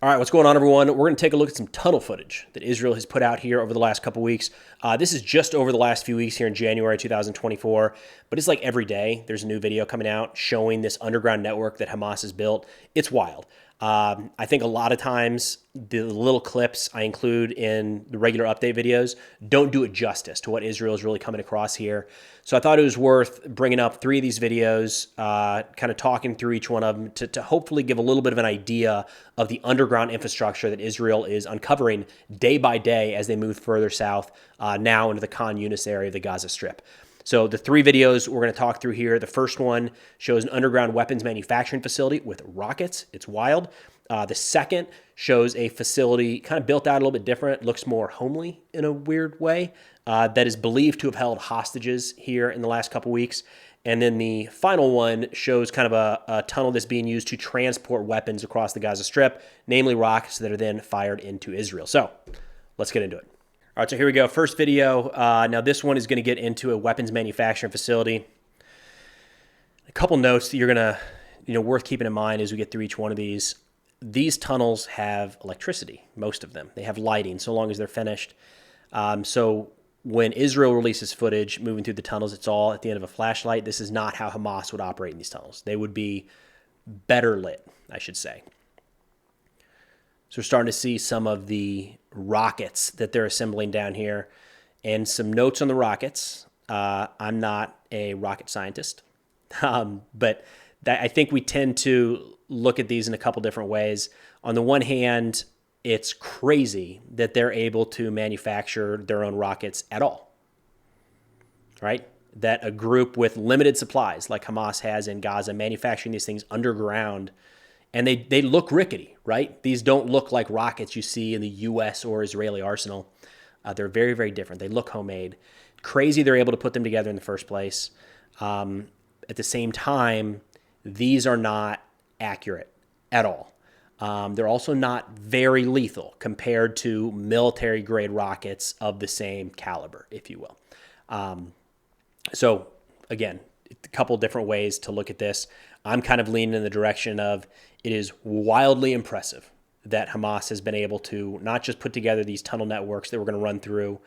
All right, what's going on, everyone? We're going to take a look at some tunnel footage that Israel has put out here over the last couple weeks. This is just over the last few weeks here in January 2024, but it's like every day there's a new video coming out showing this underground network that Hamas has built. It's wild. I think a lot of times the little clips I include in the regular update videos don't do it justice to what Israel is really coming across here. So I thought it was worth bringing up three of these videos, kind of talking through each one of them to hopefully give a little bit of an idea of the underground infrastructure that Israel is uncovering day by day as they move further south, now into the Khan Yunis area of the Gaza Strip. So the three videos we're going to talk through here, the first one shows an underground weapons manufacturing facility with rockets. It's wild. The second shows a facility kind of built out a little bit different, looks more homely in a weird way, that is believed to have held hostages here in the last couple weeks. And then the final one shows kind of a tunnel that's being used to transport weapons across the Gaza Strip, namely rockets that are then fired into Israel. So let's get into it. All right, so here we go. First video. Now this one is going to get into a weapons manufacturing facility. A couple notes that you're going to, worth keeping in mind as we get through each one of these. These tunnels have electricity, most of them. They have lighting so long as they're finished. So when Israel releases footage moving through the tunnels, it's all at the end of a flashlight. This is not how Hamas would operate in these tunnels. They would be better lit, I should say. So we're starting to see some of the rockets that they're assembling down here. And some notes on the rockets. I'm not a rocket scientist, but I think we tend to look at these in a couple different ways. On the one hand, it's crazy that they're able to manufacture their own rockets at all, right? That a group with limited supplies like Hamas has in Gaza manufacturing these things underground, and they look rickety, right? These don't look like rockets you see in the U.S. or Israeli arsenal. They're very, very different. They look homemade. Crazy they're able to put them together in the first place. At the same time, these are not accurate at all. They're also not very lethal compared to military-grade rockets of the same caliber, if you will. So, again, a couple different ways to look at this. I'm kind of leaning in the direction of it is wildly impressive that Hamas has been able to not just put together these tunnel networks that we're going to run through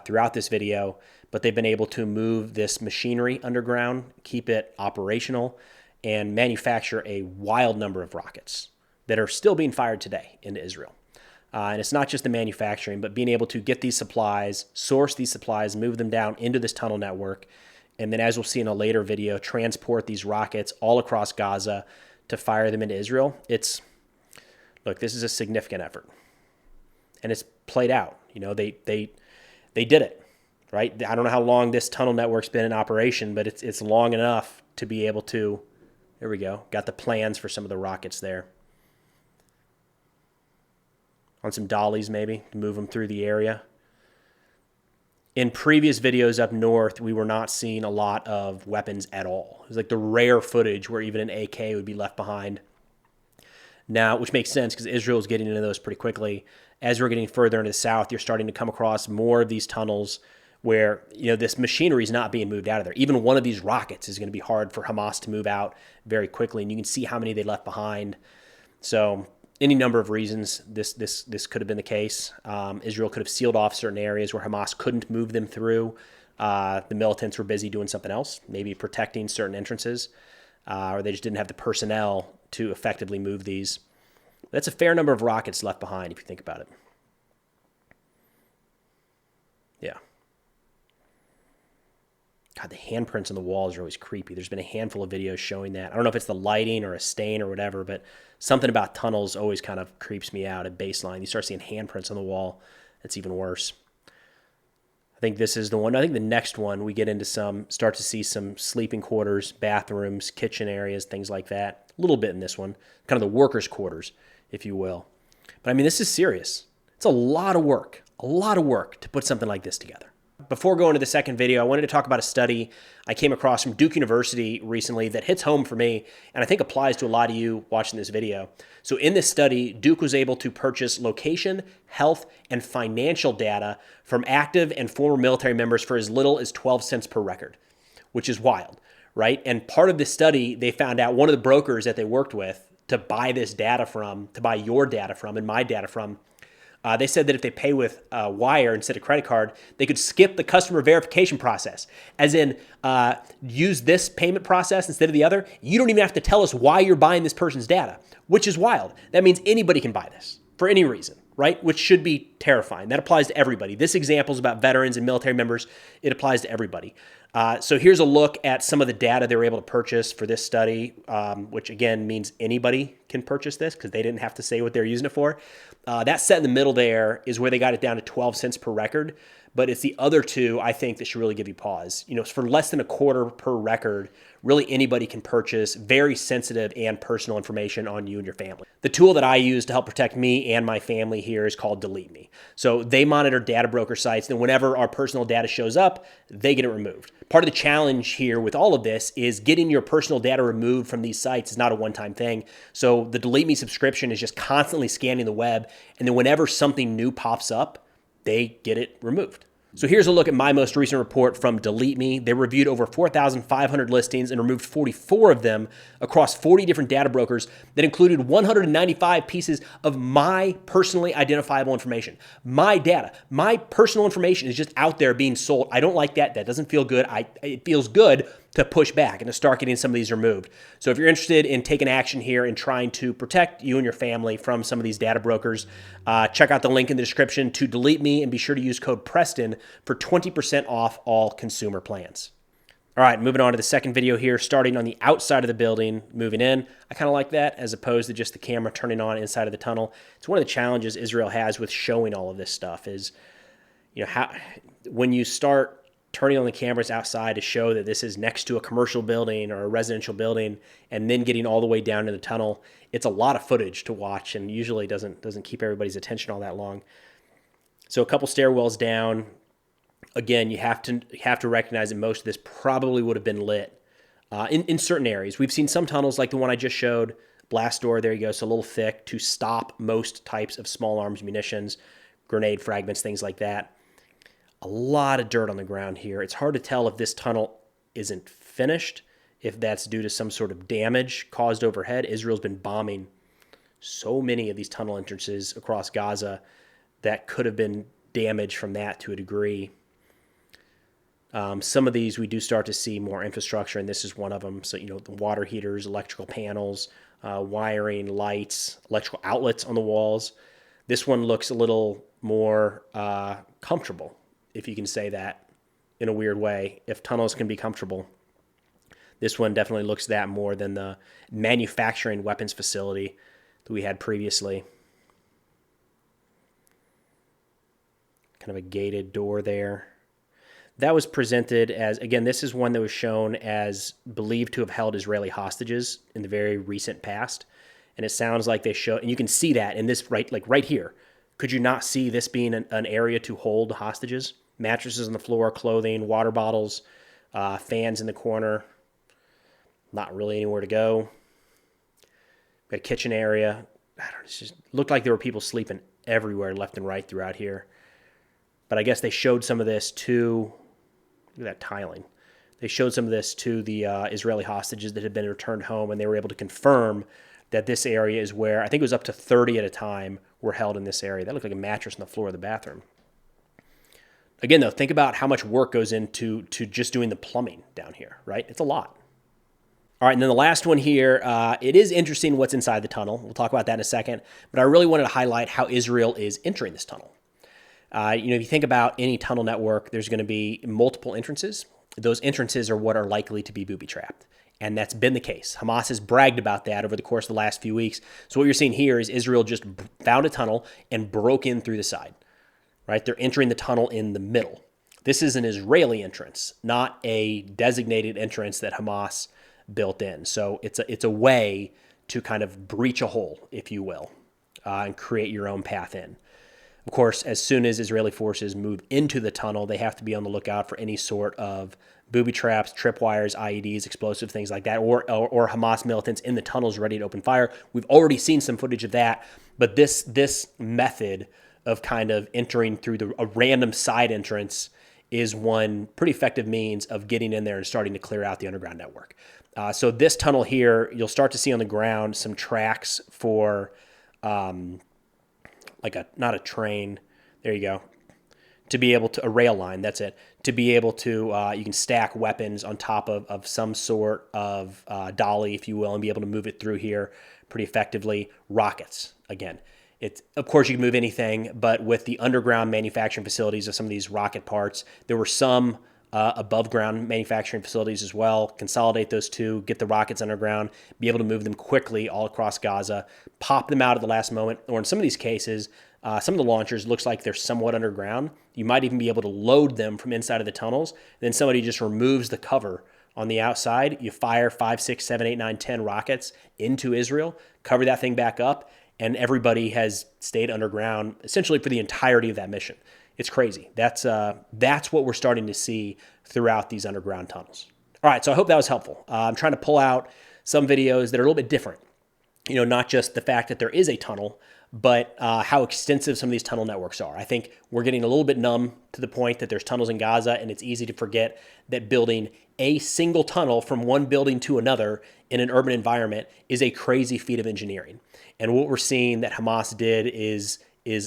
throughout this video, but they've been able to move this machinery underground, keep it operational, and manufacture a wild number of rockets that are still being fired today into Israel. And it's not just the manufacturing, but being able to get these supplies, source these supplies, move them down into this tunnel network, and then as we'll see in a later video, transport these rockets all across Gaza to fire them into Israel. Look, this is a significant effort. And it's played out. They did it, right? I don't know how long this tunnel network's been in operation, but it's long enough to be able to, there we go, got the plans for some of the rockets there. On some dollies maybe, to move them through the area. In previous videos up north, we were not seeing a lot of weapons at all. It was like the rare footage where even an AK would be left behind. Now, which makes sense because Israel is getting into those pretty quickly. As we're getting further into the south, you're starting to come across more of these tunnels where this machinery is not being moved out of there. Even one of these rockets is going to be hard for Hamas to move out very quickly, and you can see how many they left behind. So any number of reasons this could have been the case. Israel could have sealed off certain areas where Hamas couldn't move them through. The militants were busy doing something else, maybe protecting certain entrances, or they just didn't have the personnel to effectively move these. That's a fair number of rockets left behind if you think about it. Yeah. God, the handprints on the walls are always creepy. There's been a handful of videos showing that. I don't know if it's the lighting or a stain or whatever, but something about tunnels always kind of creeps me out at baseline. You start seeing handprints on the wall. It's even worse. I think this is the one. I think the next one we get into start to see some sleeping quarters, bathrooms, kitchen areas, things like that. A little bit in this one, kind of the workers' quarters, if you will. But I mean, this is serious. It's a lot of work to put something like this together. Before going to the second video, I wanted to talk about a study I came across from Duke University recently that hits home for me and I think applies to a lot of you watching this video. So in this study, Duke was able to purchase location, health, and financial data from active and former military members for as little as 12 cents per record, which is wild, right? And part of this study, they found out one of the brokers that they worked with to buy this data from, to buy your data from and my data from. They said that if they pay with wire instead of credit card, they could skip the customer verification process. As in, use this payment process instead of the other. You don't even have to tell us why you're buying this person's data, which is wild. That means anybody can buy this for any reason, right? Which should be terrifying. That applies to everybody. This example is about veterans and military members. It applies to everybody. So here's a look at some of the data they were able to purchase for this study, which again means anybody can purchase this because they didn't have to say what they're using it for. That set in the middle there is where they got it down to 12 cents per record, but it's the other two I think that should really give you pause. You know, for less than a quarter per record, really anybody can purchase very sensitive and personal information on you and your family. The tool that I use to help protect me and my family here is called DeleteMe. So they monitor data broker sites, and whenever our personal data shows up, they get it removed. Part of the challenge here with all of this is getting your personal data removed from these sites is not a one-time thing. So the DeleteMe subscription is just constantly scanning the web, and then whenever something new pops up, they get it removed. So here's a look at my most recent report from DeleteMe. They reviewed over 4,500 listings and removed 44 of them across 40 different data brokers that included 195 pieces of my personally identifiable information. My data, my personal information is just out there being sold. I don't like that. That doesn't feel good. It feels good to push back and to start getting some of these removed. So if you're interested in taking action here and trying to protect you and your family from some of these data brokers, check out the link in the description to DeleteMe and be sure to use code Preston for 20% off all consumer plans. All right, moving on to the second video here, starting on the outside of the building, moving in. I kind of like that as opposed to just the camera turning on inside of the tunnel. It's one of the challenges Israel has with showing all of this stuff is, you know, how when you start turning on the cameras outside to show that this is next to a commercial building or a residential building and then getting all the way down to the tunnel, it's a lot of footage to watch and usually doesn't keep everybody's attention all that long. So a couple stairwells down. Again, you have to recognize that most of this probably would have been lit in certain areas. We've seen some tunnels like the one I just showed, blast door, there you go, so a little thick to stop most types of small arms munitions, grenade fragments, things like that. A lot of dirt on the ground here. It's hard to tell if this tunnel isn't finished, if that's due to some sort of damage caused overhead. Israel's been bombing so many of these tunnel entrances across Gaza that could have been damage from that to a degree. Some of these we do start to see more infrastructure, and this is one of them. So, you know, the water heaters, electrical panels, wiring, lights, electrical outlets on the walls. This one looks a little more comfortable, if you can say that in a weird way, if tunnels can be comfortable. This one definitely looks that more than the manufacturing weapons facility that we had previously. Kind of a gated door there. That was presented as, again, this is one that was shown as believed to have held Israeli hostages in the very recent past. And it sounds like they show, and you can see that in this right here. Could you not see this being an area to hold hostages? Mattresses on the floor, clothing, water bottles, fans in the corner. Not really anywhere to go. Got a kitchen area. I don't know, it just looked like there were people sleeping everywhere, left and right throughout here. But I guess they showed some of this to, look at that tiling. They showed some of this to the Israeli hostages that had been returned home, and they were able to confirm that this area is where, I think it was up to 30 at a time, were held in this area. That looked like a mattress on the floor of the bathroom. Again, though, think about how much work goes into just doing the plumbing down here, right? It's a lot. All right, and then the last one here, it is interesting what's inside the tunnel. We'll talk about that in a second, but I really wanted to highlight how Israel is entering this tunnel. If you think about any tunnel network, there's going to be multiple entrances. Those entrances are what are likely to be booby-trapped, and that's been the case. Hamas has bragged about that over the course of the last few weeks. So what you're seeing here is Israel just found a tunnel and broke in through the side, right? They're entering the tunnel in the middle. This is an Israeli entrance, not a designated entrance that Hamas built in. So it's a way to kind of breach a hole, if you will, and create your own path in. Of course, as soon as Israeli forces move into the tunnel, they have to be on the lookout for any sort of booby traps, tripwires, IEDs, explosive things like that, or Hamas militants in the tunnels ready to open fire. We've already seen some footage of that, but this method of kind of entering through a random side entrance is one pretty effective means of getting in there and starting to clear out the underground network. So this tunnel here, you'll start to see on the ground some tracks for not a train. There you go. To be able to, a rail line, that's it. To be able to, you can stack weapons on top of some sort of dolly, if you will, and be able to move it through here pretty effectively. Rockets, again. Of course, you can move anything, but with the underground manufacturing facilities of some of these rocket parts, there were some above ground manufacturing facilities as well. Consolidate those two, get the rockets underground, be able to move them quickly all across Gaza, pop them out at the last moment, or in some of these cases, some of the launchers looks like they're somewhat underground. You might even be able to load them from inside of the tunnels. Then somebody just removes the cover on the outside. You fire 5, 6, 7, 8, 9, 10 rockets into Israel, cover that thing back up, and everybody has stayed underground essentially for the entirety of that mission. It's crazy. That's what we're starting to see throughout these underground tunnels. All right, so I hope that was helpful. I'm trying to pull out some videos that are a little bit different. Not just the fact that there is a tunnel, but how extensive some of these tunnel networks are. I think we're getting a little bit numb to the point that there's tunnels in Gaza, and it's easy to forget that building a single tunnel from one building to another in an urban environment is a crazy feat of engineering. And what we're seeing that Hamas did is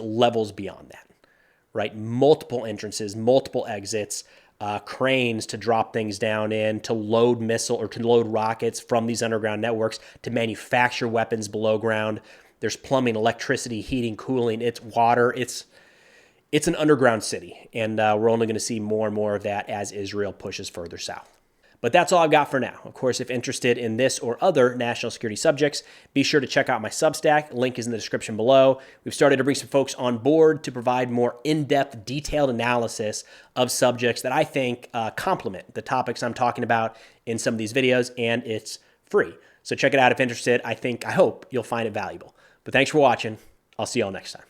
levels beyond that, right? Multiple entrances, multiple exits, cranes to drop things down in, to load missile or to load rockets from these underground networks, to manufacture weapons below ground. There's plumbing, electricity, heating, cooling. It's water. It's an underground city, and we're only going to see more and more of that as Israel pushes further south. But that's all I've got for now. Of course, if interested in this or other national security subjects, be sure to check out my Substack. Link is in the description below. We've started to bring some folks on board to provide more in-depth, detailed analysis of subjects that I think complement the topics I'm talking about in some of these videos, and it's free. So check it out if interested. I hope you'll find it valuable. But thanks for watching. I'll see y'all next time.